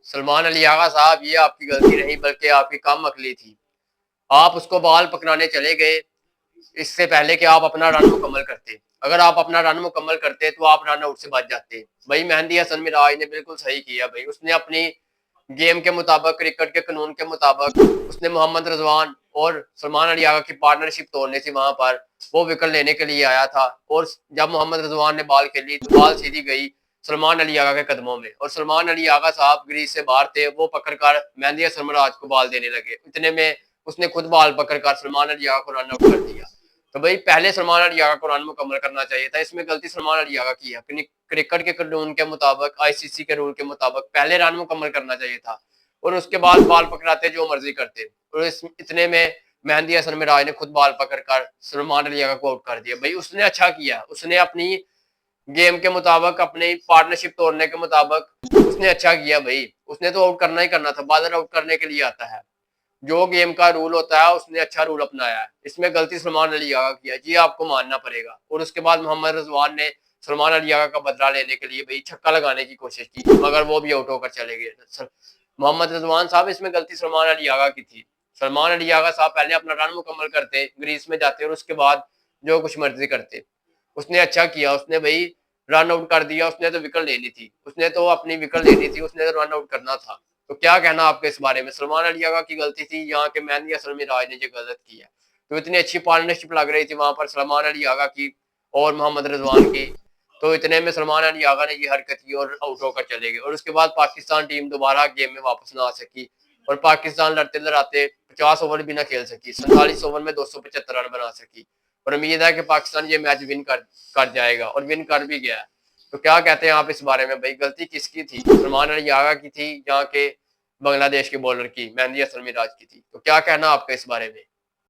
सलमान अली आगा साहब, ये आपकी गलती नहीं बल्कि आपकी कम अकली थी। आप उसको बॉल पकड़ाने चले गए इससे पहले कि आप अपना रन मुकम्मल करते। अगर आप अपना रन मुकम्मल करते तो आप रन आउट से बच जाते। भाई मेहंदी हसन मिराज ने बिल्कुल सही किया भाई। उसने अपनी गेम के मुताबिक, क्रिकेट के कानून के मुताबिक उसने मोहम्मद रिजवान और सलमान अली आगा की पार्टनरशिप तोड़नी थी। वहां पर वो विकेट लेने के लिए आया था और जब मोहम्मद रिजवान ने बॉल खेली तो बॉल सीधी गई सलमान अली आगा के कदमों में और सलमान अली आगा साहब ग्रीज से बाहर थे। वो पकड़कर मेहंदी हसन मिराज को बॉल देने लगे। इतने में उसने खुद बॉल पकड़कर सलमान अली आगा को रन आउट कर दिया। तो भाई पहले सलमान अली आगा को रन मुकम्मल करना चाहिए था। इसमें गलती सलमान अली आगा की है। क्रिकेट के कानून के मुताबिक, आईसीसी के रूल के मुताबिक पहले रन मुकम्मल करना चाहिए था और उसके बाद बॉल पकड़ाते जो मर्जी करते। और इतने में मेहंदी हसन मिराज ने खुद बॉल पकड़कर सलमान अली आगा को आउट कर दिया। भाई उसने अच्छा किया। उसने अपनी गेम के मुताबिक, अपनी पार्टनरशिप तोड़ने के मुताबिक उसने अच्छा किया। भाई उसने तो आउट करना ही करना था। बॉलर आउट करने के लिए आता है। जो गेम का रूल होता है उसने अच्छा रूल अपनाया है। इसमें गलती सलमान अली आगा की है जी, आपको मानना पड़ेगा। और उसके बाद मोहम्मद रिजवान ने सलमान अली आगा का बदला लेने के लिए भाई छक्का लगाने की कोशिश की मगर वो भी आउट होकर चले गए। मोहम्मद रिजवान साहब, इसमें गलती सलमान अली आगा की थी। सलमान अली आगा साहब पहले अपना रन मुकम्मल करते, ग्रीस में जाते और उसके बाद जो कुछ मर्जी करते। उसने अच्छा किया। उसने भाई रन आउट कर दिया। उसने तो विकेट लेनी थी। उसने तो अपनी विकेट लेनी थी। उसने तो रन आउट करना था। तो क्या कहना आपके इस बारे में? सलमान अली आगा की गलती थी यहाँ के मेहंदी हसन मिराज ने जो गलत किया। तो इतनी अच्छी पार्टनरशिप लग रही थी वहां पर सलमान अली आगा की और मोहम्मद रिजवान की। तो इतने में सलमान अली आगा ने ये हरकत की और आउट होकर चले गए और उसके बाद पाकिस्तान टीम दोबारा गेम में वापस ना आ सकी और पाकिस्तान लड़ते लड़ाते 50 ओवर भी ना खेल सकी। 47 ओवर में 275 रन बना सकी और उम्मीद है कि पाकिस्तान ये मैच विन कर जाएगा और विन कर भी गया। तो क्या कहते हैं आप इस बारे में? भाई गलती किसकी थी? सलमान अली आगा की थी यहाँ के बांग्लादेश के बॉलर की, मेहंदी हसन मिराज की थी? तो क्या कहना आपका इस बारे में?